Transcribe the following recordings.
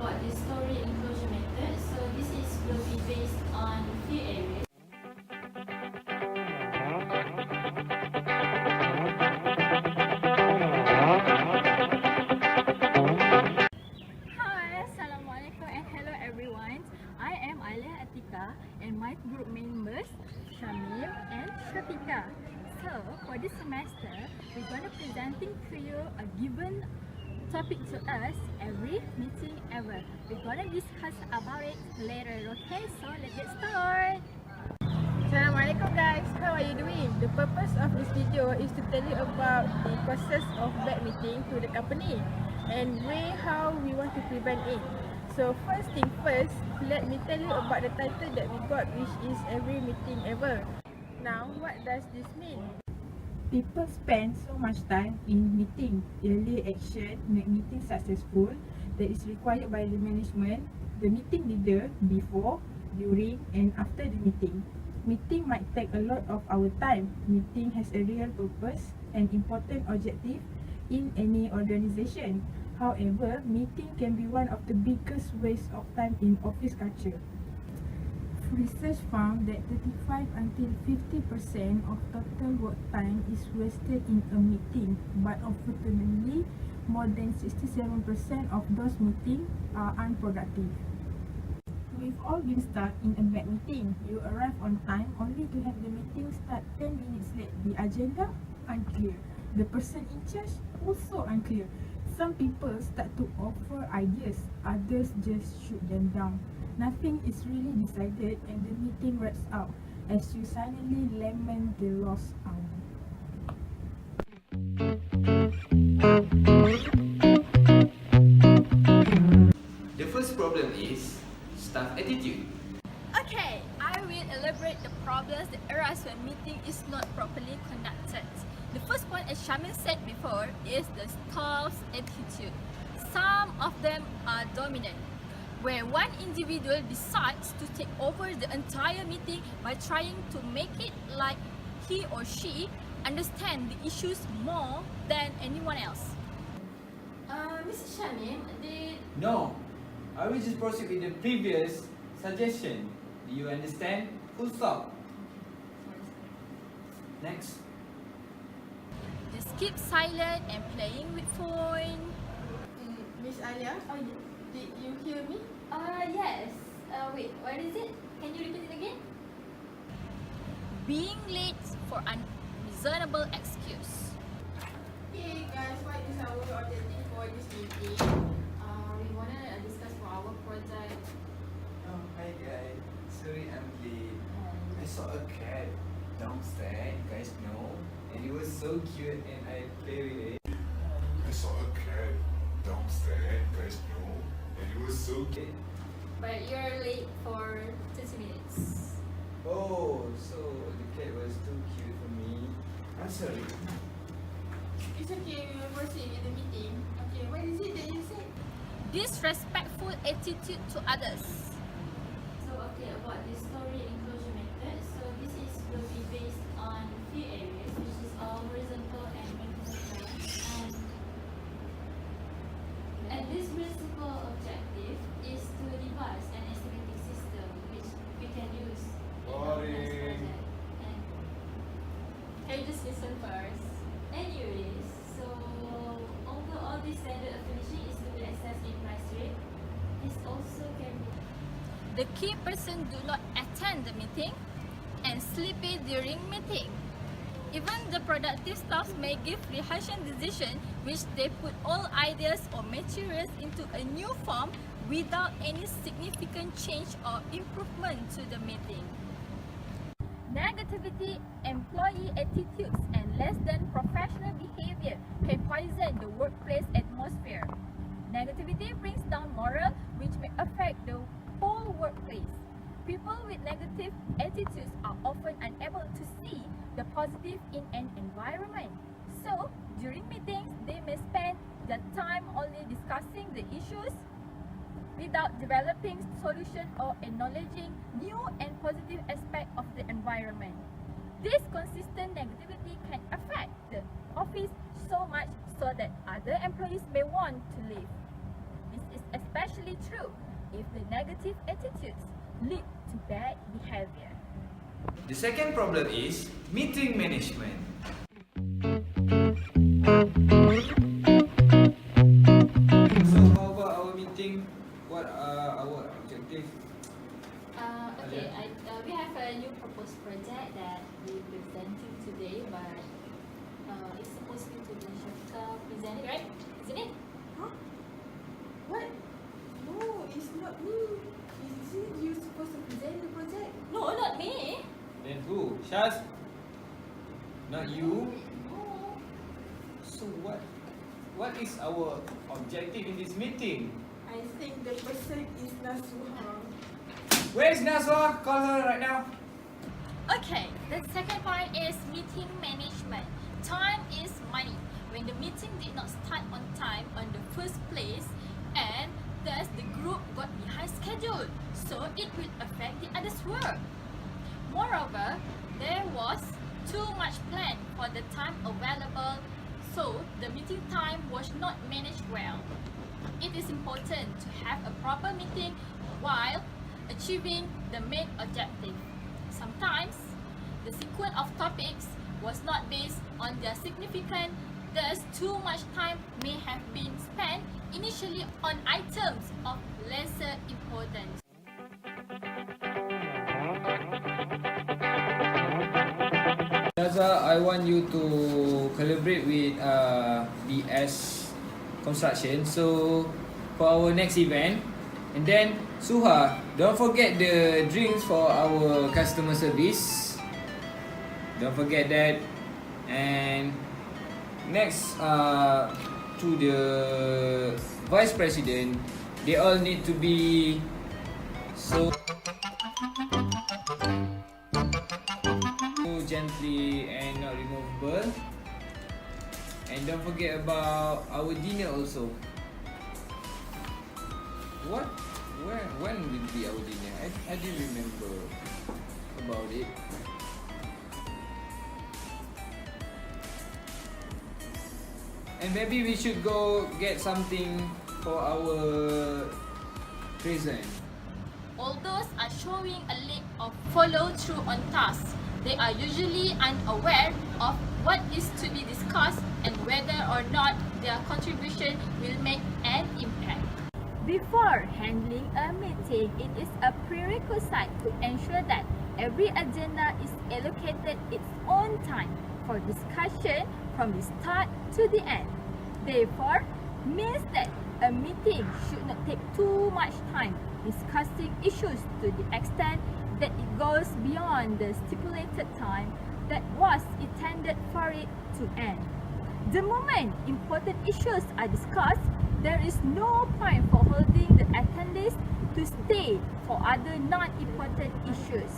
about the story enclosure method. So this will be based on few areas. Hi, Assalamualaikum and hello everyone. I am ATIQAH and my group members Shamim and SYAFIQAH. So for this semester, we're going to presenting to you a given topic to us every meeting ever. We're going to discuss about it later, okay? So let's get started. Assalamualaikum guys, how are you doing? The purpose of this video is to tell you about the causes of bad meeting to the company and how we want to prevent it. So first thing first, let me tell you about the title that we got, which is every meeting ever. Now, what does this mean? People spend so much time in meeting. Early action make meeting successful that is required by the management, the meeting leader before, during and after the meeting. Meeting might take a lot of our time. Meeting has a real purpose and important objective in any organization. However, meeting can be one of the biggest waste of time in office culture. Research found that 35 until 50% of total work time is wasted in a meeting, but unfortunately, more than 67% of those meetings are unproductive. We've all been stuck in a bad meeting. You arrive on time only to have the meeting start 10 minutes late. The agenda? Unclear. The person in charge? Also unclear. Some people start to offer ideas, others just shoot them down. Nothing is really decided and the meeting wraps up as you silently lament the lost hour. The first problem is staff attitude. Okay, I will elaborate the problems that arise when meeting is not properly conducted. The first point, as Shamim said before, is the staff's attitude. Some of them are dominant, where one individual decides to take over the entire meeting by trying to make it like he or she understand the issues more than anyone else. Mr. Shamim, No, I will just proceed with the previous suggestion. Do you understand? Full stop. Next. Just keep silent and playing with phone. Miss Alia, did you hear me? yes. Wait, what is it? Can you repeat it again? Being late for unreasonable excuse. Hey guys, what is our objective for this meeting? We want to discuss for our project. Oh, hi guys. Sorry I'm late. I saw a cat downstairs, you guys know, and it was so cute and I played with it. I saw a cat downstairs, you guys know, and it was so cute. But you're late for 30 minutes. Oh, so the cat was too cute for me. I'm sorry. It's okay, we will proceed with the meeting. Okay, what is it that you said? Disrespectful attitude to others. So about the story enclosure method. So this will be based on few areas, which is all horizontal and vertical. And this principal objective is to devise an estimating system which we can use in our next project. And can you just listen first? Anyways, so although all this standard of finishing is to be assessed in price rate, this also can be The key person do not attend the meeting and sleepy during meeting. Even the productive staff may give rehearsal decision which they put all ideas or materials into a new form without any significant change or improvement to the meeting. Negativity, employee attitudes and less than professional behavior can poison the workplace atmosphere. Negativity brings down morale which may affect the whole workplace. People with negative attitudes are often unable to see the positive in an environment. So, during meetings, they may spend their time only discussing the issues without developing solutions or acknowledging new and positive aspects of the environment. This consistent negativity can affect the office so much so that other employees may want to leave. This is especially only true if the negative attitudes lead to bad behavior. The second problem is meeting management. So how about our meeting? What are our objectives? Okay, we have a new proposed project that we presenting today, but it's supposed to be SYAFIQAH presenting, right? Isn't it? Huh? What? No, it's not me. Is it you supposed to present the project? No, not me. Then who? Shaz? Not you? No. So what is our objective in this meeting? I think the person is Nasuha. Where is Naswa? Call her right now. Okay, the second point is meeting management. Time is money. When the meeting did not start on time on the first place, and thus the group got behind schedule, so it will affect the others' work. Moreover, there was too much plan for the time available, so the meeting time was not managed well. It is important to have a proper meeting while achieving the main objective. Sometimes, the sequence of topics was not based on their significance, thus too much time may have been spent initially on items of lesser importance. Naza, I want you to collaborate with DS Construction. So for our next event, and then Suha, don't forget the drinks for our customer service. Don't forget that. And next, to the vice president, they all need to be so gently and not removable. And don't forget about our dinner also. What? When will be our dinner? I didn't remember about it. And maybe we should go get something for our present. All those are showing a lack of follow-through on tasks. They are usually unaware of what is to be discussed and whether or not their contribution will make an impact. Before handling a meeting, it is a prerequisite to ensure that every agenda is allocated its own time for discussion from the start to the end. Therefore, means that a meeting should not take too much time discussing issues to the extent that it goes beyond the stipulated time that was intended for it to end. The moment important issues are discussed, there is no point for holding the attendees to stay for other non-important issues.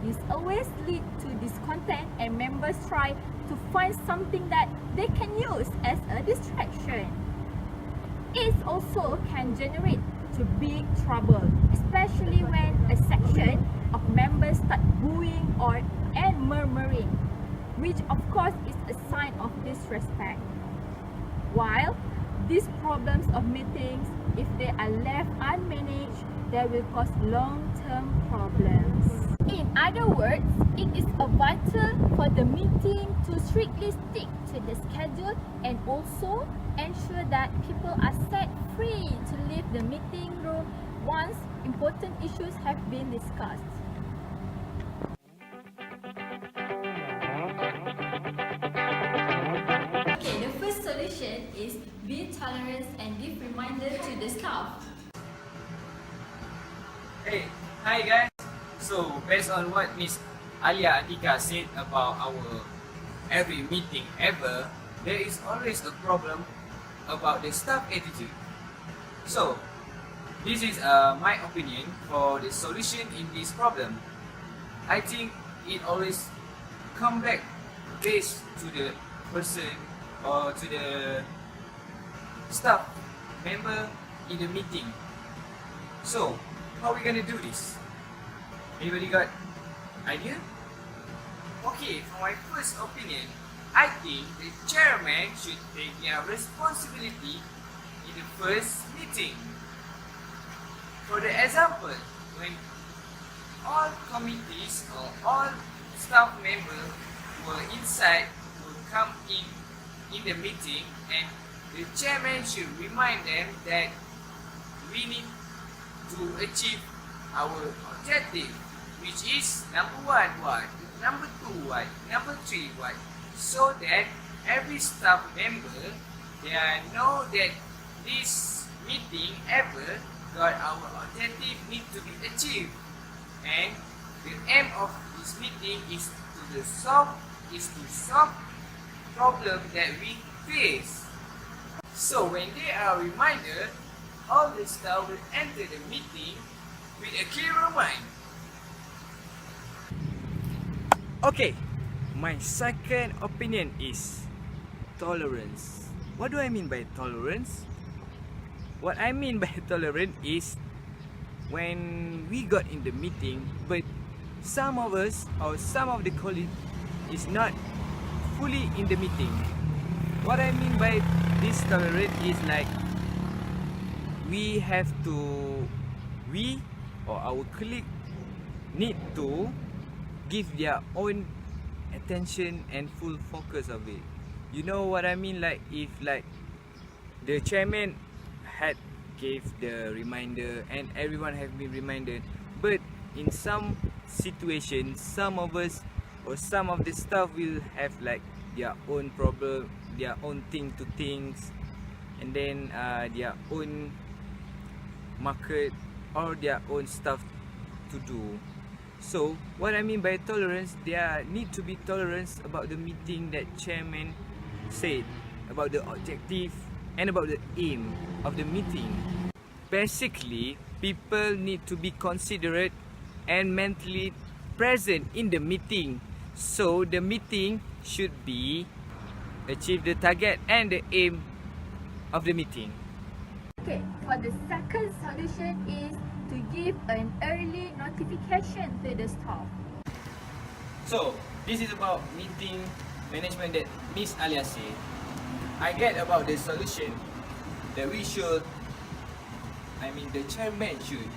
This always leads to discontent and members try to find something that they can use as a distraction. It also can generate to big trouble, especially when a section of members start booing and murmuring, which of course is a sign of disrespect. While these problems of meetings, if they are left unmanaged, they will cause long-term problems. In other words, it is vital for the meeting to strictly stick to the schedule and also ensure that people are set free to leave the meeting room once important issues have been discussed. Okay, the first solution is be tolerant and give reminder to the staff. Hey, hi guys. So based on what Miss ALYA ATIQAH said about our every meeting ever, there is always a problem about the staff attitude. So this is my opinion for the solution in this problem. I think it always come back based to the person or to the staff member in the meeting. So how are we gonna do this? Anybody got idea? Okay, for my first opinion, I think the chairman should take their responsibility in the first meeting. For the example, when all committees or all staff members were inside, will come in the meeting, and the chairman should remind them that we need to achieve our objective, which is number 1 what, number 2 what, number 3 what, so that every staff member they know that this meeting ever got our objective need to be achieved, and the aim of this meeting is to solve problem that we face. So when they are reminded, all the staff will enter the meeting with a clearer mind. Okay, my second opinion is tolerance. What do I mean by tolerance? What I mean by tolerance is when we got in the meeting, but some of us or some of the colleagues is not fully in the meeting. What I mean by this tolerance is like we or our colleague need to give their own attention and full focus of it. You know what I mean? Like if like the chairman had gave the reminder and everyone have been reminded, but in some situations some of us or some of the staff will have like their own problem, their own things, and then their own market or their own stuff to do. So what I mean by tolerance, there need to be tolerance about the meeting that chairman said, about the objective and about the aim of the meeting. Basically, people need to be considerate and mentally present in the meeting, so the meeting should be achieve the target and the aim of the meeting. Okay, for the second solution is to give an early notification to the staff. So this is about meeting management that Miss ALYA said. I get about the solution that we should, the chairman should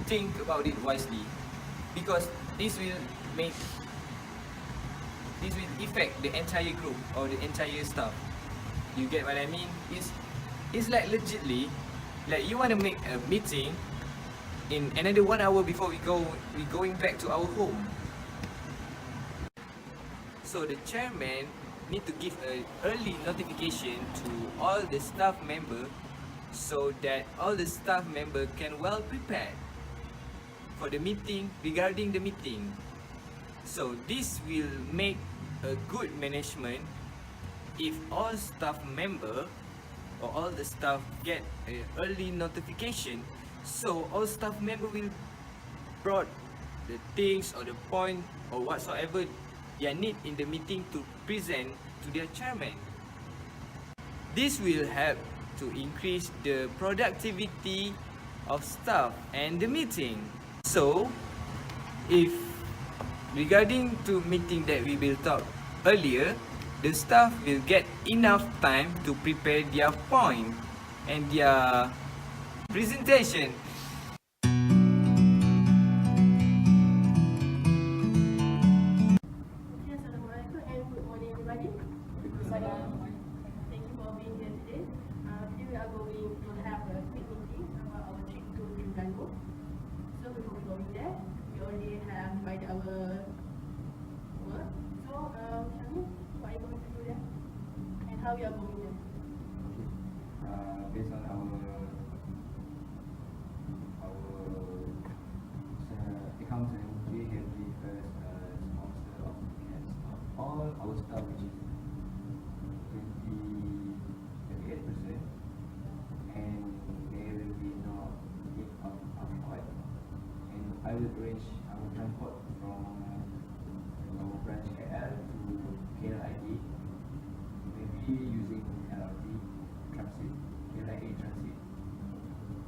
think about it wisely, because this will affect the entire group or the entire staff. You get what I mean? It's like legitly, like you want to make a meeting in another 1 hour before we going back to our home. So the chairman need to give an early notification to all the staff member, so that all the staff member can well prepare for the meeting regarding the meeting. So this will make a good management if all staff member or all the staff get an early notification, so all staff member will brought the things or the point or whatsoever they need in the meeting to present to their chairman. This will help to increase the productivity of staff and the meeting. So if regarding to meeting that we will talk earlier, the staff will get enough time to prepare their point and their presentation. Assalamualaikum and good morning everybody. Thank you for being here today. Today we are going to have a quick meeting about our trip to Terengganu. So before we go in there, we already have invited our work. So Shamim, what are you going to do there? And how we are going there? Based on our accountant, we have the first sponsor of all our staff, which is 28%, and there will be no need of AHMAD, and I will arrange our transport from our branch KL to KLIA, maybe using LRT transit, KLIA transit.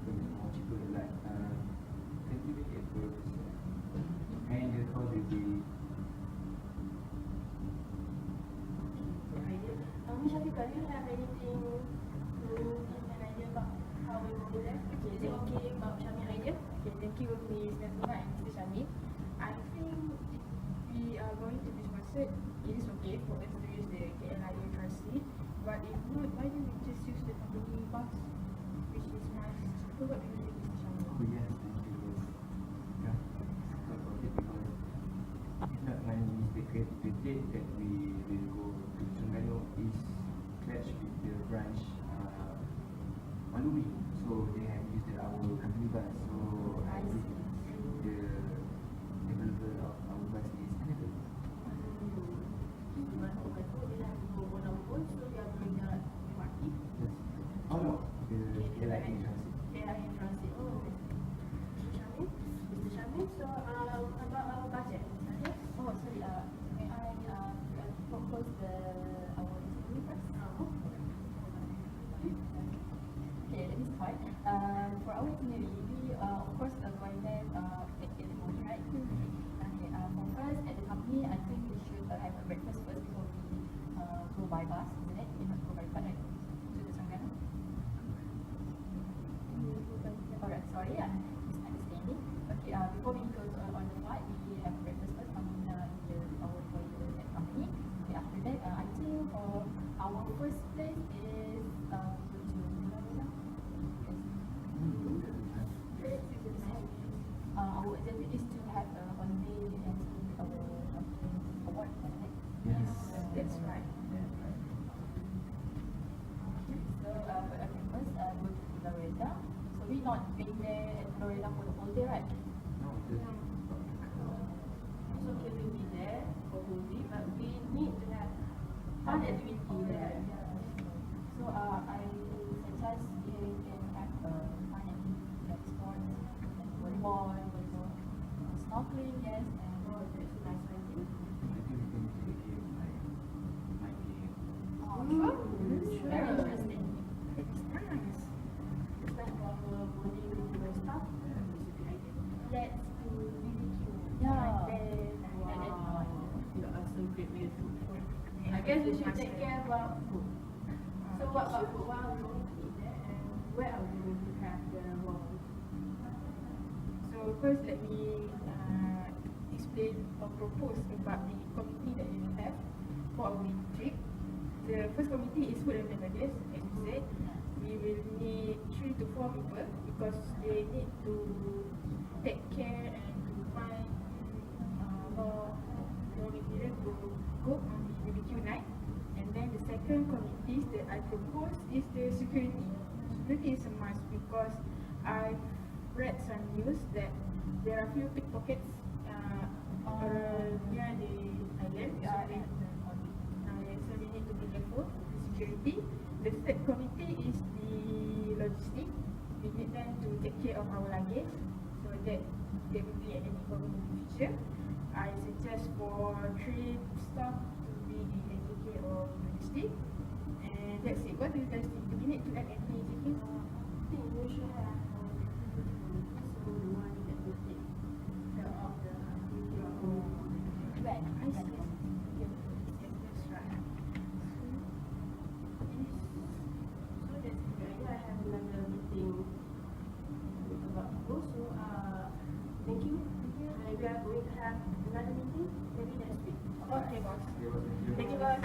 So it's more cheaper, like 20 minutes per person, and the cost will be. SYAFIQAH, do you have anything to give an idea about how we will go there? Is it okay about Shamim Ms. Nazima and Mr. Shamim. I think if we are going to be sponsored, it is okay for us to use the ALYA transit. But if not, why don't we just use the company bus, which is much cheaper? What do you think, Mr. Shamim? Oh yes, thank you. Yeah, thought about it because if not my mistake, the date that we will go to Terengganu is clashed with the branch Malumi. So they have used our company bus. So I think the available of our bus is limited. Yes. Oh no, the LIA transit. Oh, sorry. May I propose our itinerary first? Okay, let me start. For our itinerary, we of course going there at 8 morning, right? Okay. For first at the company, I think we should have a breakfast first before we go by bus, isn't it? We not go by bus, right? To the Terengganu. Alright, sorry, misunderstanding. Okay, before we go on the flight, we have breakfast first our toilet at company. Okay, after that, I think our first place is go to Malaysia. Yes. Our objective is to have a holiday and see our award, isn't it? Yes, That's right. So, first, go to Florida. So, we're not being there at Florida for the whole day, right? No, It's okay to be there for movie, but we need to have fun activity there. So, I suggest we can have fun activity like sports, like volleyball, snorkeling, yes, and That's a nice idea. I think we can take it my game. Sure. very interesting. It's nice. It's like our morning ritual stuff. It's a good idea. Let's do BBQ. Yeah. Wow. You are so great with food. I guess we should take care about food. So what about food? What are we going to eat there, and where are we going to have the walls? So first, let me explain or propose about the committee that we will have for our trip. The first committee is food and beverages, as you said. We will need 3 to 4 people because they need to take care and to find more material to cook on the BBQ night. And then the second committee that I propose is the security. Security is a must because I've read some news that there are few pickpockets near the island. So we need to be careful with security. The third committee is the logistics. We need them to take care of our luggage so that there will be any problem in the future. I suggest for 3 staff to be taking care of logistics. And that's it. What do you guys think? Do we need to add anything? I think we should have so the one that will take care of the activity of the Right. I see. Yes, that's right. So that's good. I have another meeting about food. So thank you. And we are going to have another meeting maybe next week. Okay, boss. Thank you, boss.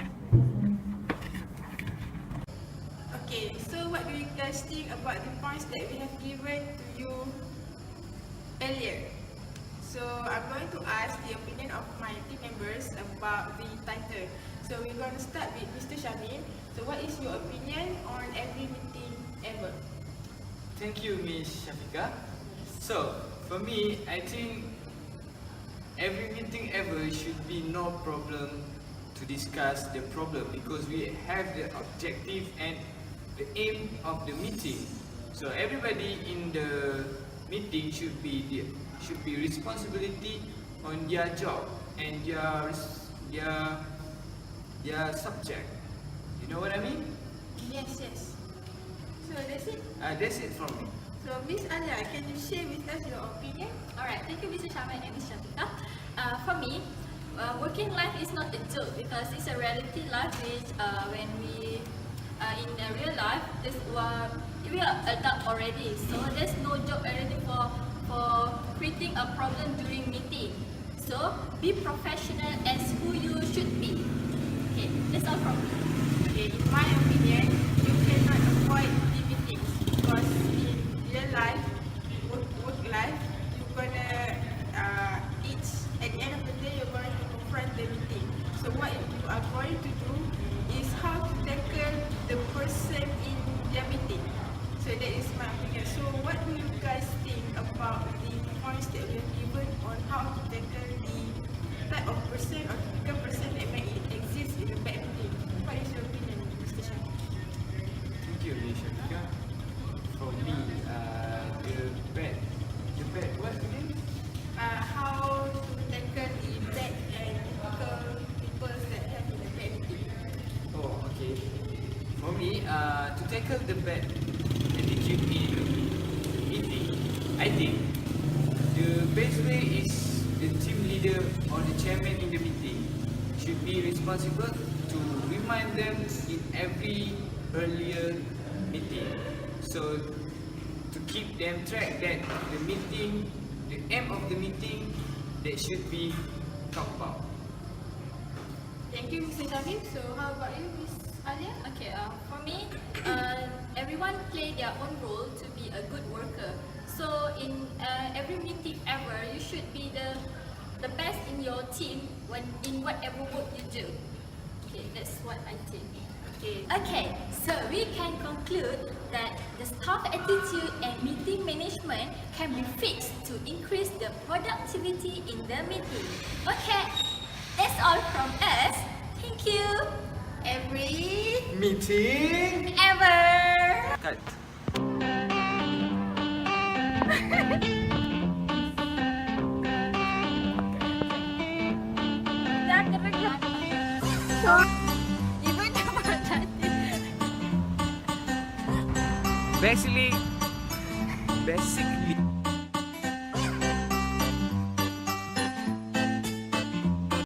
Okay, so what do you guys think about the points that we have given to you earlier? So I'm going to ask the opinion of my team members about the title. So we're going to start with Mr. Shamim. So what is your opinion on every meeting ever? Thank you, Miss SYAFIQAH. So, for me, I think every meeting ever should be no problem to discuss the problem because we have the objective and the aim of the meeting. So everybody in the meeting should be responsibility on their job and their subject. You know what I mean? Yes, yes. So that's it. That's it from me. So Miss Alya, can you share with us your opinion? Alright, thank you Mr. Shamim and Ms. SYAFIQAH. For me, working life is not a joke because it's a reality life which when we in the real life, we are adult already, so there's no joke already for quitting a problem during meeting. So be professional as who you should be. Okay, that's all from me. Okay, in my opinion, you cannot avoid the meetings because in real life, work life, you're gonna at the end of the day, you're going to confront the meeting. So what you are going to do is how to tackle the person in their meeting. So that is my opinion. So what do you guys think about the points that we have given on how to tackle the type of person or typical person that may exist in a bad meeting? What is your opinion, Mr. Shamim? Thank you, SYAFIQAH. For me, the bad, what again? How to tackle the bad and typical people that have in a bad meeting? Oh, okay. For me, to tackle the bad attitude in meeting, I think the best way is the team leader or the chairman in the meeting should be responsible to remind them in every earlier meeting. So to keep them track that the meeting, the aim of the meeting, that should be talked about. Thank you, Mr. Shamim. So how about you, Miss Alia? Okay, for me, everyone play their own role to be a good worker. So in every meeting ever, you should be the best in your team in whatever work you do. Okay, that's what I think. Okay, so we can conclude that the staff attitude and meeting management can be fixed to increase the productivity in the meeting. Okay, that's all from us. Thank you. Every Meeting ever. cut. Basically,